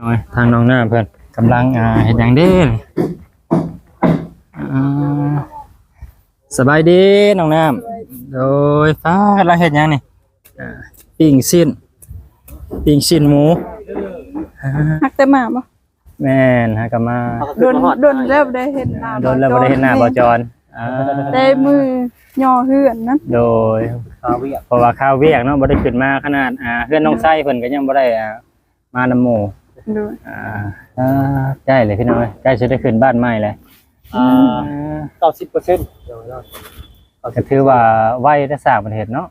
น้อยทางน้องหน้าเพื่อนกำลังเห็นอย่างเด้อสบายดีน้องน้ำโดยฟ้าเราเห็นอย่างนี่ปิ้งชิ้นหมูฮักแต่หมาบ่แม่นฮะก็มาโดนแล้วได้เห็นหน้าโดนแล้วบ่ได้เห็นหน้าบ่จรได้มือย่อเฮือนนั้นโดยเพราะว่าข้าวเวียกเนาะบ่ได้ขึ้นมาขนาดเพื่อนน้องไส้เพิ่นก็ยังบ่ได้มานำหมู่ใกล้เลยพี่น้อยใกล้จะได้ขึ้นบ้านใหม่เลย90%ก็ถือว่าไหวได้สร้างประเทศเนาะ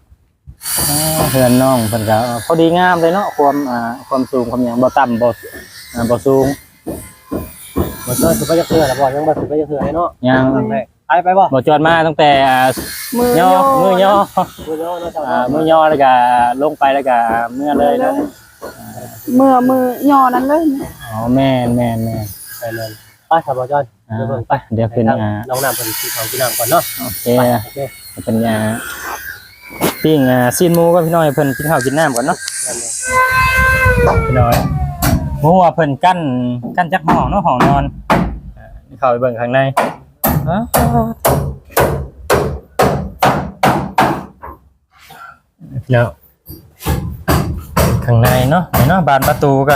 เพื่อนน้องเพิ่นก็พอดีงามเลยเนาะความสูงความหยังบ่ต่ำบ่สูงบ่เจอสิไปจักเทื่อแล้วบ่ยังบ่สิไปจักเทื่อเนาะยังไปบ่บ่จอดมาตั้งแต่มือย่อมือย่อแล้วก็ลงไปแล้วก็เมื่อเลยนะมือย่อนั้นเลยอ๋อแม่นไปเลยไปครับบ่จอนไปเดี๋ยวขึ้นน้องน้ำเพิ่นสิเข้ากินน้ำก่อนเนาะโอเคเป็นปิ้งซีนหมูก็พี่น้อยเพิ่นกินข้าวกินน้ำก่อนเนาะพี่น้อยหมูว่าเพิ่นกั้นจักห้องเนาะห้องนอนเข้าไปเบิ่งข้างในแล้วข้างในเนาะบานประตูก็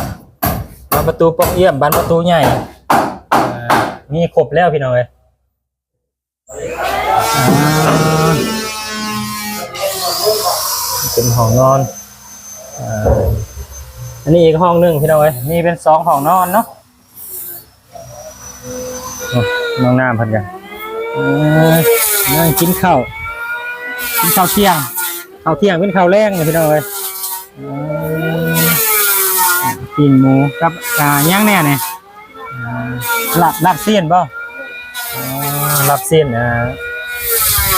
บานประตูปองเอี่ยมบานประตูใหญ่มีครบแล้วพี่น้อยเป็นห้องนอนอันนี้อีกห้องหนึ่งพี่น้อยนี่เป็น2ห้องนอนเนาะน้องน้ำเพิ่นกันนั่งกินข้าวเที่ยงเป็นข้าวแรงเลยพี่น้อยกินหมูกับย่างแน่เนี่ยลาบเสี้ยนบ่ลาบเสี้ยน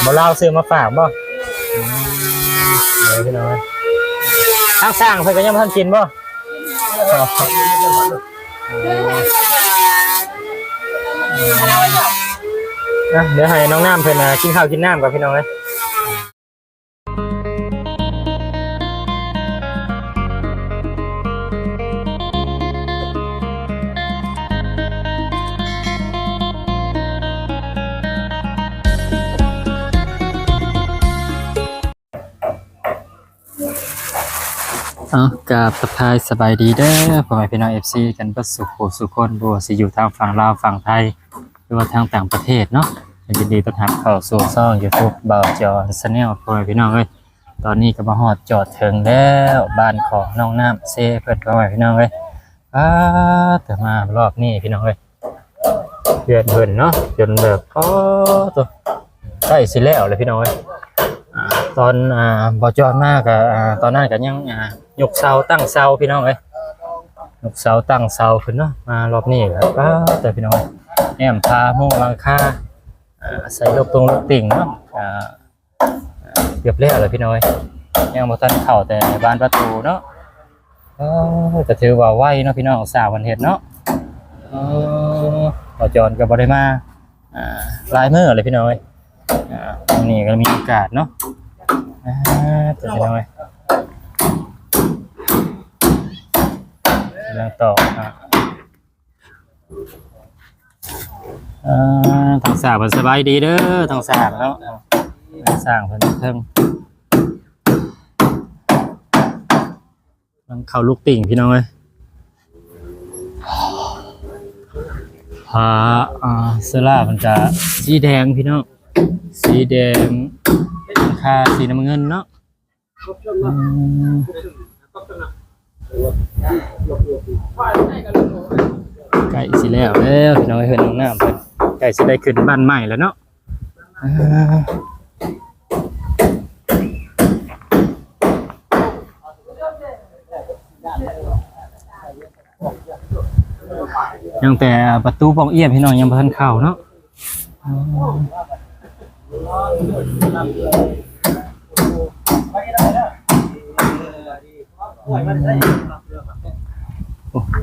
บ่เล่าซื้อมาฝากบ่พี่น้อยทางสร้างเพิ่นก็ยังบ่ทันกินบ่เดี๋ยวให้น้องน้ำเพิ่นกินข้าวกินน้ำก่อนพี่น้อยกับทักทายสบายดีเด้อพ่อแม่พี่น้อง FC กันเบิดสุขคนบ่ว่าสิอยู่ทางฝั่งลาวฝั่งไทยหรือว่าทางต่างประเทศเนาะยินดีต้อนรับเข้าสู่ช่อง YouTube บ่าวจอนชาแนลพ่อแม่พี่น้องเอ้ยตอนนี้ก็มาฮอดจอดถึงแล้วบ้านของน้องน้ำเซเพิ่นพ่อแม่พี่น้องเอ้ยแต่มารอบนี้พี่น้องเอ้ยเดือนเพิ่นเนาะจนแบบตัวใกล้สิแล้วเลยพี่น้องเอ้ยตอนบ่จอนมากตอนนั้นก็ยังยกเสาตั้งเสาพี่น้องเอ้ยยกเสาตั้งเสาขึ้นเนาะมารอบนี้แล้วก็แต่พี่น้องแอมพามุ้งหลังคาใส่ลูกติ่งเนาะเรียบร้อยแล้วพี่น้องยังบ่ทันเข้าแต่บานประตูเนาะก็ถือว่าไวเนาะพี่น้องสาววันเฮ็ดเนาะบ่จอนก็บ่ได้มาหลายมื้อเลยพี่น้องวันนี้ก็มีโอกาสเนาะตัวพี่น้องเรื่องต่อทางสาวสบายดีเด้อทางสาวเนาะสร้างเพิ่นเพิ่งต้องเข้าลูกติ่งพี่น้องเอ้ยเสื้อผ้ามันจะสีแดงพี่น้องสีแดงราคาสีน้ำเงินเนาะใกล้สิแล้วพี่น้องเห็นน้องน้ำเพิ่นใกล้สิได้ขึ้นบ้านใหม่แล้วเนาะยังแต่ประตูปองเอี้ยมพี่น้องยังบ่ทันเข้าเนาะ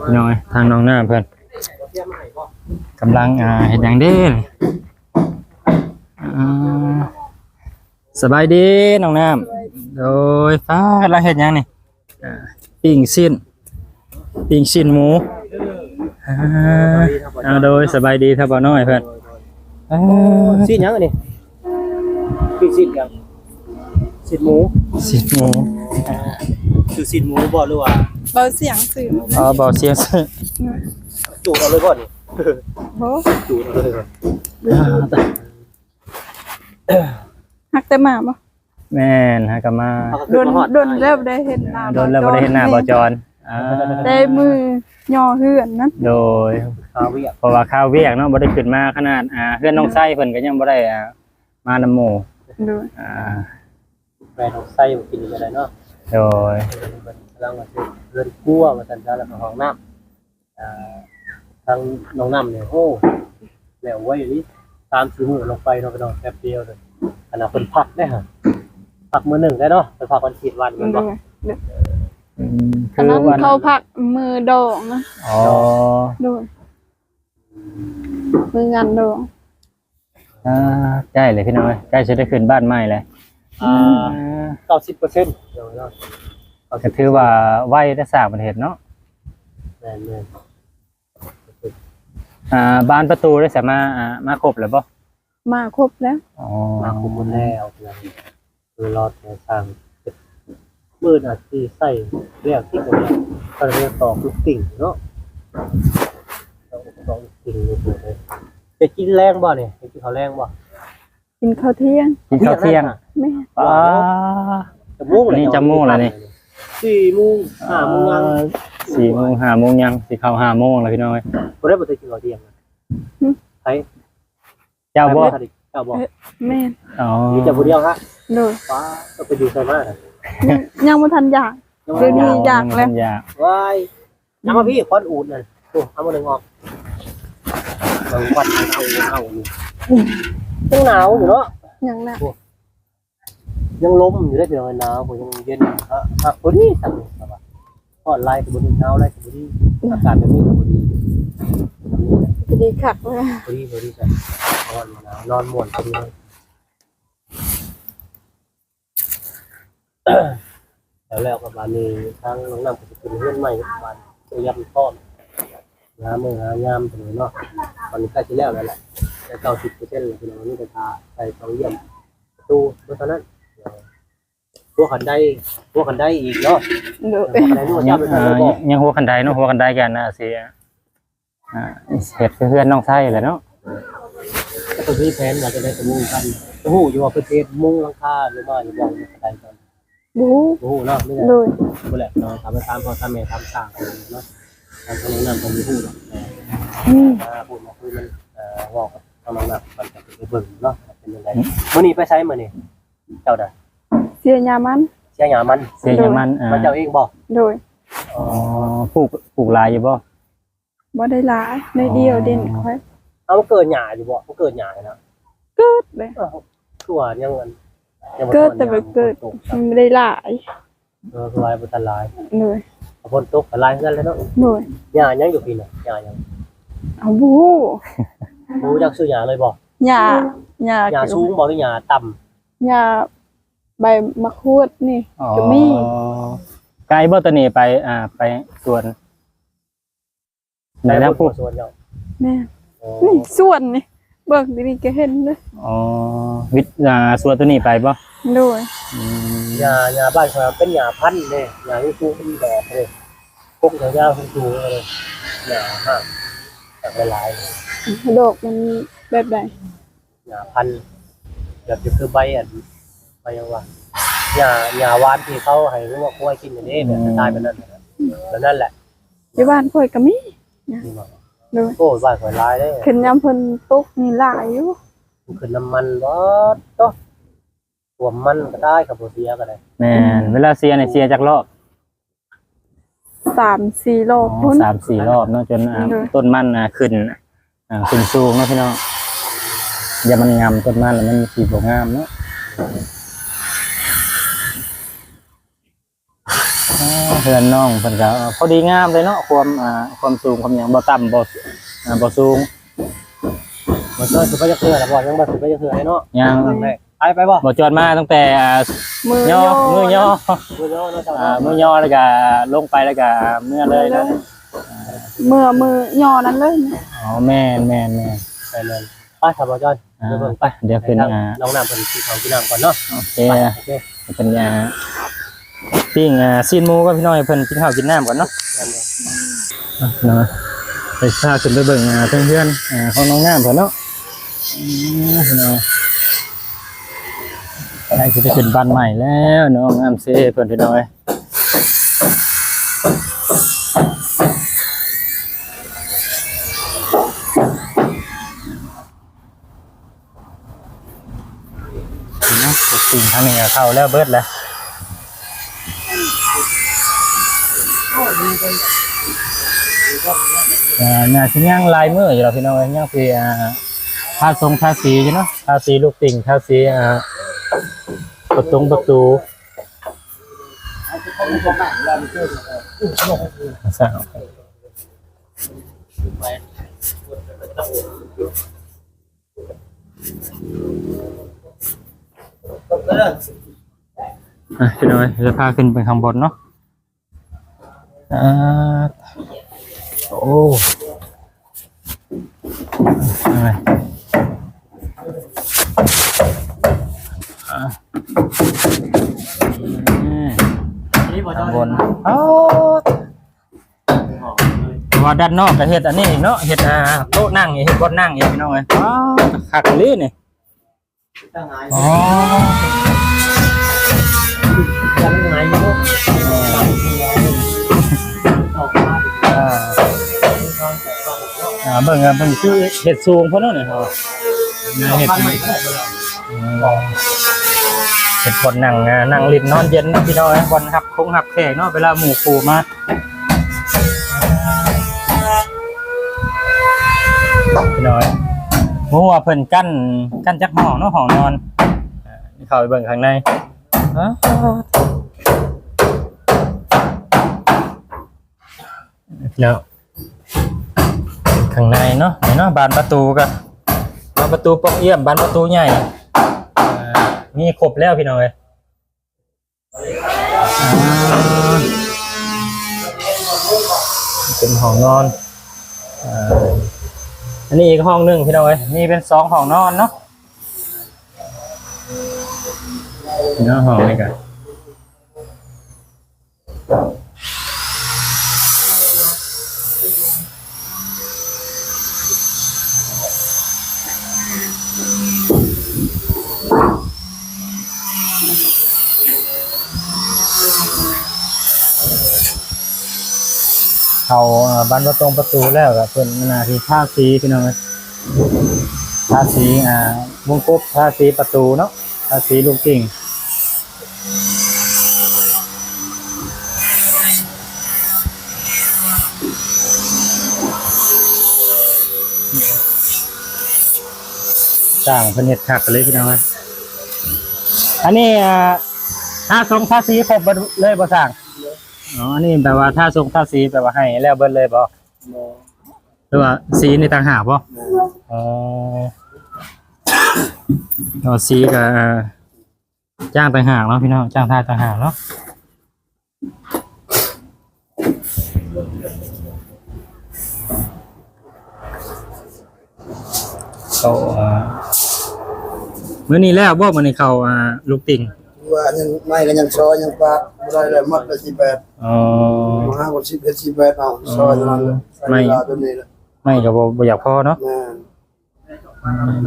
พี่น้อยทางน้องหน้าเพื่อนกำลังเห็นอย่างเด้อสบายดีน้องน้ำโดยฟ้าเราเห็นอย่างนี่ปิ้งชิ้นหมู เอาโดยสบายดีถ้าบ่น้อยเพิ่น ซีดยังอันนี้พี่ซีดยังซีดหมู สิหมู คือซีดหมูบ่หรือว่า เบาเสียงสื่อ อ๋อเบาเสียง จูดเอาเลยบ่นี่ โอ้ จูดเอาเลยบ่ หักแต่หมาบ่ แม่นฮะก็มา โดนแล้วได้เห็นหน้า โดนแล้วบ่ได้เห็นหน้าบ่จอน ได้มือย่อเฮือนนั้น โดย ข้าวเวียก เพราะว่าข้าวเวียกเนาะบ่ได้ขึ้นมาขนาดเพื่อนน้องไส้เพิ่นก็ยังบ่ได้มานำหมู่ โดย แฟนของไส้กินอะไรเนาะ โดย กำลังมาซื้อเรือนกั้วมาสันจ้าแล้วก็ห้องน้ำทางน้องน้ำเนี่ยโอ้แล้วไว้ลิตามซื้อมือลงไปเนาะไปนอนแป๊บเดียวเลยขณะคนพักได้ฮะพักมื้อหนึ่งได้เนาะไปพักวันฉีดวันมัน โด บ่ ย คื อัน อ นั้น วัน เขาพักมือดองนะ อ๋อ โดยมืองานดอง ใกล้เลยพี่น้อยใกล้จะได้ขึ้นบ้านใหม่แล้ว 90%เดี๋ยวเนาะ ก็ถือว่าไว้ได้สร้างประเทศเนาะ แม่น บ้านประตูได้สามารถมาครบแล้วบ่ มาครบแล้ว อ๋อ มาคุมหมดแล้วคือรอดในทางมืดที่ใส่เรียกที่กันเนี่ยก็เรียกตอกลูกติ่งเนาะตอกลูกติ่งเลยจะกินแรงบ่เนี่ยจะกินข้าวแรงบ่ กินข้าวเที่ยง กินข้าวเที่ยง แม่ จะมุ่งเลย นี่จะมุ่งแล้วนี่ 4 โมง 5 โมงยัง 4 โมง 5 โมงยังสิเข้า5 โมงแล้วพี่น้อย บ่ได้บ่ได้กินข้าวเที่ยงใคร เจ้าบ่ เจ้าบ่ แม่ อ๋อ มีแต่ผู้เดียวฮะ โดย ฟ้าก็ไปอยู่ไสมา ยังบ่ทันอยาก เดี๋ยวนี้อยากแล้ว อยาก ว้ายยังมาพี่ควันอูดนั่นโอ้เอามานึงออกบางวันเอาอยู่ยังหนาวอยู่เนาะ ยังน่ะ ยังลมอยู่ได้เพียงหนาวผมยังเย็นอ่ะพอดีสั่งแบบทอดลายกับบดีหนาวลายกับบดีอากาศแบบนี้กับบดี จะดีคักเลย พอดีจ้ะนอนหนาวนอนม่วนพอดีเลยแล้วกับบ้านนี้ทางน้องน้ำก็จะเป็นเพื่อนใหม่กับบ้านตัวยำทอดงามมืองามถึงเนาะตอนนี้ใกล้จะแล้วแหละแต่90%เลยพี่น้องนี่จะทาใส่เตาเยี่ยมตู้เท่านั้นพวกขันได้อีกเนาะ โดย ขันได้นู่นย่าไปทางไหนบอก ยังหัวคันไดเนาะหัวคันไดกันนะสิเฮ็ดเพื่อนน้องไส้แหละเนาะ ตัวนี้แผนอยากจะได้สมุนกันหูอยู่ว่าประเทศมุงหลังคาหรือว่าอยู่บ่ขันได้กัน บู หูเนาะไม่ได้ โดย บ่แหละเนาะทำไปตามพ่อตามแม่ทำต่างกันเนาะทางตรงนั้นผมมีหูเนาะพูดมาคุยมันบอกกับทางนั้นนะมันจะไปเบิ่งเนาะเป็นยังไงมื้อนี้ไปใช้มื้อนี้เจ้าน่ะ เสียยามัน เสียหยามัน เสียยังมัน มันเจ้าเองบ่ โดย อ๋อ ปลูกลายอยู่บ่ บ่ได้หลายในเดียวเด่นค่อย เอามันเกิดหยาอยู่บ่มันเกิดหยานะ เกิดเลย ตัวยังมัน เกิดแต่บ่เกิดมันไม่ได้หลาย คือลายบ่ทันลาย โดย ฝนตกก็ลายกันแล้วเนาะ โดย หยายังอยู่พี่น่ะหยายัง เอาบู บ่จักซื้อหยาเลยบ่ หญ้าหญ้า หยาสูงบ่หรือหยาต่ำ หญ้าใบมะขูดนี่ก็มี ไกลบ่ตัวนี้ไปสวนไหนแล้วปลูก ส่วนเนาะ แม่นี่ส่วนนี่เบิ่งดีๆก็เห็นเลย อ๋อวิทย์สวนตัวนี้ไปบ่ โดย หยาบ้านเขาเป็นหยาพันธุ์เด้หยาที่สูงเป็นดอกเด้พวกยาวๆสูงๆเลยหยาห้างจากหลายๆ ดอกมันแบบใด หญ้าพันธุ์แบบจะคือใบใบยังว่าหญ้าหวานที่เขาให้รู้ว่าควายกินอย่างนี้แบบตายไปนั่นแล้วนั่นแหละ ที่บ้านข่อยก็มี นี่ว่า โดย โอ้บ้านข่อยลายได้ ขึ้นยามเพิ่นตกนี่หลายอยู่ มันคือน้ำมันบ่ต้องตัวมันก็ได้กับบ่เสียก็ได้ แม่นเวลาเสียเนี่ยเสียจักรอบ 3-4รอบพุ่น 3-4 รอบเนาะจนต้นมันขึ้นสูงเนาะพี่น้องอย่ามันงามต้นมันแล้วมันสิบ่งามเนาะเพื่อนน้องเพิ่นก็พอดีงามเลยเนาะความสูงความหยังบ่ต่ำบ่สูง บ่เจอสิไปจักเทื่อแล้วบ่ยังบ่สิไปจักเทื่อเนาะ ยัง ไปบ่ บ่จอดมาตั้งแต่ มือย่ มือย่อ มื้อเนาะเนาะเจ้า มือย่อแล้วก็ลงไปแล้วก็เมื่อเลยเนาะ มือย่อนั้นเลย อ๋อแม่น ไปเลยไปครับบ่จอยเดี๋ยวเบิ่งไป เดี๋ยวเป็น น้องน้ำเพิ่นสิเขากินน้ำก่อนเนาะ โอเค ไปโอเค เป็นปิ้งซีนหมูก็พี่น้อยเพิ่นกินข้าวกินน้ำก่อนเนาะ นั่นเลย เนาะไปพาขึ้นไปเบิ่งเพื่อนของน้องน้ำเพิ่นเนาะเนาะได้สิไปขึ้นบ้านใหม่แล้วน้องน้ำเซ่เพิ่นพี่น้อยเนาะสิ่งทางนี้เข้าแล้วเบิดแล้วน่าสิย่างลายมืออยู่แล้วพี่น้องย่างสิทาทรงทาสีอยู่เนาะทาสีลูกติ่งทาสีประตูสาวพี่น้อยจะพาขึ้นไปข้างบนเนาะโอ้อะไรนี่บ่จ ข้า อง ย บนว่าด้านนอกก็เฮ็ดอันนี้เนาะเฮ็ดโต๊ะนั่งเฮ็ดบนนั่งอย่างพี่น้องเอ้ยว้าวคักเลยนี่ ตั้งหาย อ๋อ ตั้งหายอยู่ออกมาเบิ่งคือเฮ็ดสูงเพิ่นเนาะนี่เฮาเฮ็ดบนนั่งลิ้นนอนเย็นเนาะพี่น้องเอ้ยบนหับคงหับแขกเนาะเวลาหมู่ปู่มาพี่น้อยหัวเพิ่นกั้นจักห้องเนาะห้องนอนเข้าไปเบิ่งข้างในเนาะข้างในเนาะนี่เนาะบานประตูก็บานประตูป้องเอี่ยมบานประตูใหญ่มีครบแล้วพี่น้อยเป็นห้องนอนอันนี้อีกห้องหนึ่งพี่น้อยนี่เป็น2ห้องนอนเนาะเนาะห้องนี้กันเขาบานประตูแล้วก็เพิ่นนาที่ทาสีพี่น้องทาสีวงกบทาสีประตูเนาะทาสีลูกกิ่งสร้างเพิ่นเฮ็ดคักเลยพี่น้องอันนี้ทาทรงทาสีครบเลยบ่สร้างอ๋ออันนี้แปลว่าถ้าทรงถ้าสีแปลว่าให้แล้วเบิดเลยบ่หรือว่าสีในต่างหากบ่อ๋อเอาสีกับจ้างต่างหากเนาะพี่น้องจ้างทาต่างหากเนาะเขามื้อนี้แล้วบ่มื้อนี้เขาลูกติ่งว่ายังไม่ก็ยังซอยยังปากบ่ได้เลยมัดละ18อ๋อมาหาคน11 18เอาซอยเท่านั้นเลยไม่ตัวนี้แหละ ไม่ก็บ่อยากพอเนาะแม่น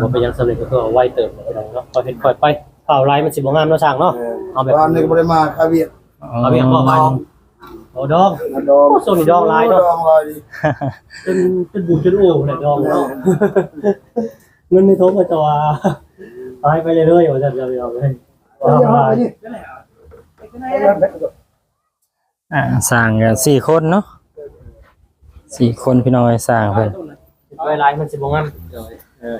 บ่ไปยังสำเร็จก็คือเอาไว้เติมไปเนาะพอเฮ็ดค่อยไปเป่าลายมันสิบ่งามเนาะช่างเนาะเอาแบบ บ้านนี้ก็บ่ได้มาคาเวียด เอาแบบบ่ไปโอ้ดอง ดอง โอ้ส่วนนี้ดองลายเนาะ ดองลายดิ เป็นบุญจนโอ้เลยดองเนาะเงินในท้องก็จะว่าหายไปเรื่อยๆว่าจะไปเอาเลยสร้างกัน4คนเนาะ4คนพี่น้อยสร้างเพิ่น ไว้ลายมันสิบ่งาม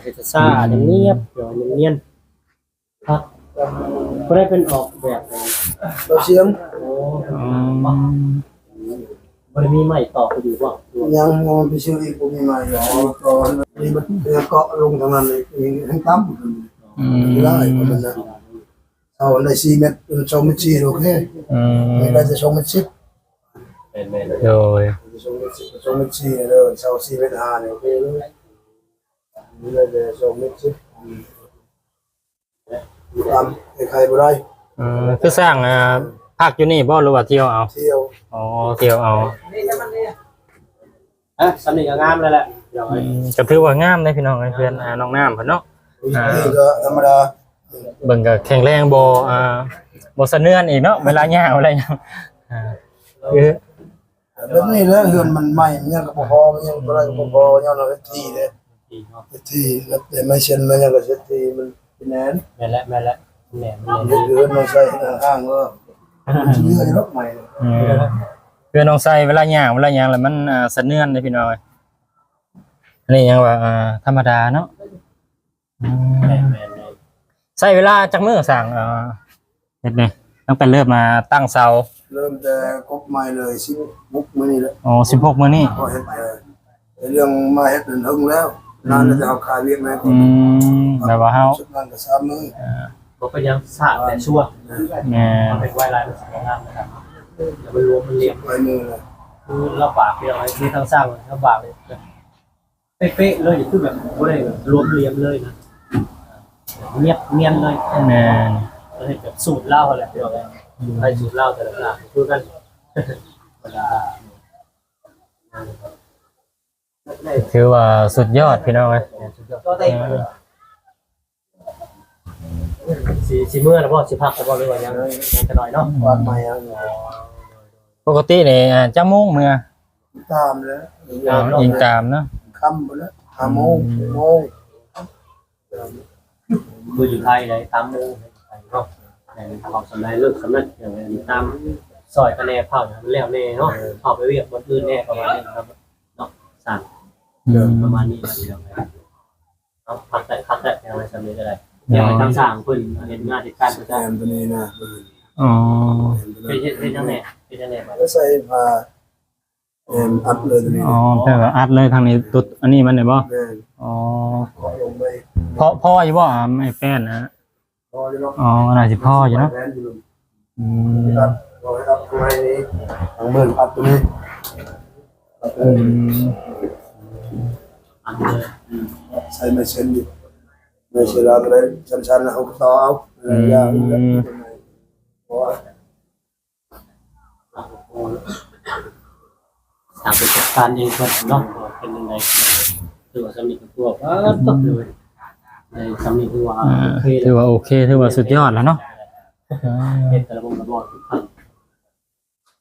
เฮ็ดซ่าเนียบๆเนียนๆครับบ่ได้เป็นออกแบบ เราเสียง โอ้บ่ได้มีไม้ต่อไปอยู่บ่ ยังมันไปซื้ออีกบ่มีมาอยู่ก็นี่มันเกาะลงทางนั้นเลยทั้งต่ำได้คนนั้นนะเอาได้4เมตร2เมตร4โอเคไม่ได้จะ2เมตร10แม่นโดย ส่งเม็ดซี่เด้อเซาซี่เม็ดหาเนี่ยโอเคเลยนี่เลยส่งเม็ดซี่ตามใครบ่ได้ คือสร้างพักอยู่นี่บ่หรือว่าเที่ยวเอา เที่ยว อ๋อเที่ยวเอา สำเนียงงามเลยแหละอย่างไร ก็ถือว่างามได้พี่น้องเพื่อนน้องน้ำเพิ่นเนาะ นี่ก็ธรรมดา เบิ่งก็แข็งแรงบ่สะเนือนอีกเนาะเวลาย่างอะไรอย่างคือ แบบนี้แล้วเฮือนมันใหม่มันยังก็บ่พอมันยังบ่ได้ก็บ่พอยังเอาที่เด้ที่แล้วแต่ไม่เช่นมันยังก็เสร็จที่มันเป็นแหน แม่และแม่ เฮือนมันใส่ห้างว่าเรือรถใหม่ เพื่อนน้องใส่เวลาย่างแล้วมันสะเนือนได้พี่น้อยอันนี้ยังว่าธรรมดาเนาะ แม่ ใช้เวลาจักมื้อสั่งเฮ็ดนี่ตั้งแต่เริ่มมาตั้งเสา เริ่มแต่กบใหม่เลย16มื้อนี้แหละ อ๋อ16มื้อนี้ พอเฮ็ดเรื่องมาเฮ็ดเป็นหึงแล้วนานแล้วจะเอาขายเวียกไหมก่อน แบบว่าเฮา สุดนั้นก็3มื้อ ก็เป็นยังสะแต่ชั่ว แม่ มันเป็นไวไลน์มันสวยงามนะครับอย่าไปรวมมันเรียบ ไปมือเลย คือเราปากเดียวไอ้ที่ทั้งสร้างทั้งปากเลยเป๊ะๆเลยคือแบบไม่ได้รวมเรียบเลยนะเนียนเลย แม่ เราเห็นแบบสูตรเหล้าอะไรเดียวกันใครสูตรเหล้าแต่ละอย่างคือกันเวลา ถือว่าสุดยอดพี่น้องเอ้ย ก็ได้สีเมื่อแล้วก็สีพักแล้วก็เลยว่ายังจะหน่อยเนาะ วาดใหม่อ่ะ ปกตินี่จักโมงมื้อ ตามแล้ว ยิงตามเนาะ ค่ำไปแล้ว5โมง6โมง คืออยู่ไทยเลยตามมือเนาะแต่ความสำเร็จเลิกสำเร็จอย่างนี้ตามซอยกันแน่เผาอย่างแล้วแน่เนาะเผาไปเรียกบนอื่นแน่ประมาณนี้ครับเนาะสั่งประมาณนี้เรื่องอะไรเนาะพักแต่ยังไม่สำเร็จอะไรยังไม่ทำสั่งเพิ่นเห็นงานที่การประ แอ จำ มตัวนี้นะ อ๋อ เป็นยังไงเป็นยังไงบ้าง ก็ใส่ผ้าแอมอัดเลยตัวนี้ อ๋อแต่ว่าอัดเลยทางนี้ตุ๊ดอันนี้มันได้บ่ แม่ อ๋อ ลงไป พ่ออยู่บ่ไอ้แป้นนะ พอเนาะ อ๋อน่าสิพ่ออยู่เนาะอืม ครับรอให้ครับตรงนี้ทางเบิ่งอัดตัวนี้ อืม อันเลย ใส่ไม่เช่นดิไม่เช่นเราเลยชั้นๆเอาต่อเอายาวเพราะว่า ทางประสบการณ์เองก็เนาะเป็นยังไงคือว่าสำนึกตัวตกเลยในสำนึกคือว่า ถือว่าโอเคถือว่าสุดยอดแล้วเนาะ เป็นแต่ละวงระบบทุกท่าน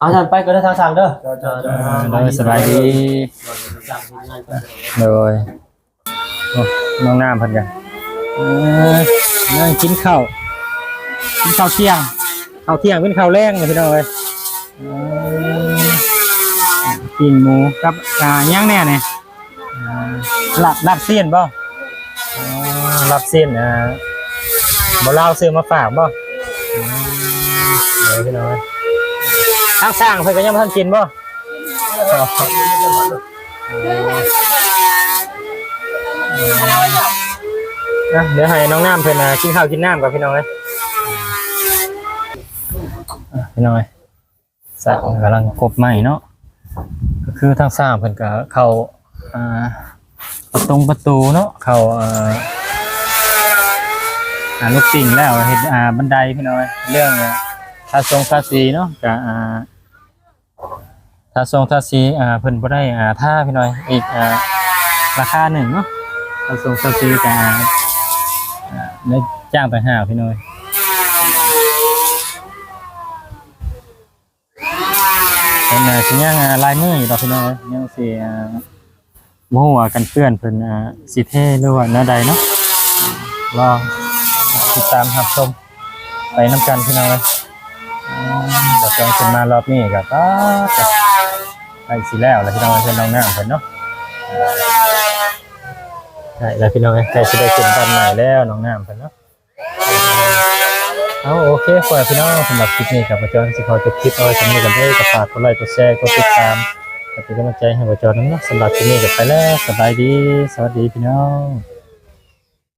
อาจารย์ไปก็ได้ทางสั่งเด้อ ได้สบายดีเลยน้องน้ำเพิ่นกันนั่งกินข้าวเที่ยงเป็นข้าวแรงเลยพี่น้องเอ้ยปิ้งหมูกับย่างแน่เนี่ยลาบเส้นบ่ลาบเส้นบ่ลาวซื้อมาฝากบ่เดี๋ยวพี่น้องเอ้ยทางสร้างเพิ่นก็ยังบ่ทันกินบ่เดี๋ยวให้น้องน้ำเพิ่นกินข้าวกินน้ำกับพี่น้องเอ้ยพี่น้องเอ้ยสร้างกำลังกบใหม่เนาะก็คือทางสร้างเพิ่นก็เข้าประตูเนาะเข้าลูกติ่งแล้วเฮ็ดบันไดพี่น้องเอ้ยเรื่องทาสีเนาะก็ทาสีเพิ่นบ่ได้ท่าพี่น้อยอีกราคาหนึ่งเนาะทาสีก็ได้จ้างต่างหากพี่น้อยเป็นสิยังลายมืออยู่ดอกพี่น้อยยังสิบ่ฮู้ว่ากันเปื้อนเพิ่นสิเท่หรือว่าแนวใดเนาะรอติดตามรับชมไปนำกันพี่น้อยเราจองขึ้นมารอบนี้ก็ไปสิแล้วพี่น้องเพิ่นน้องน้ำเพิ่นเนาะใช่แล้วพี่น้องใกล้สิได้ขึ้นตอนใหม่แล้วน้องน้ำเพิ่นเนาะเอาโอเคขอให้พี่น้องสำหรับคลิปนี้ครับประจอนสิขอจบคลิปเอาไว้สำหรับกันเด้อก็ฝากกดไลค์กดแชร์กดติดตามเป็นกำลังใจให้ประจอนนำเนาะสำหรับคลิปนี้ก็ไปแล้วสบายดีสวัสดีพี่น้อง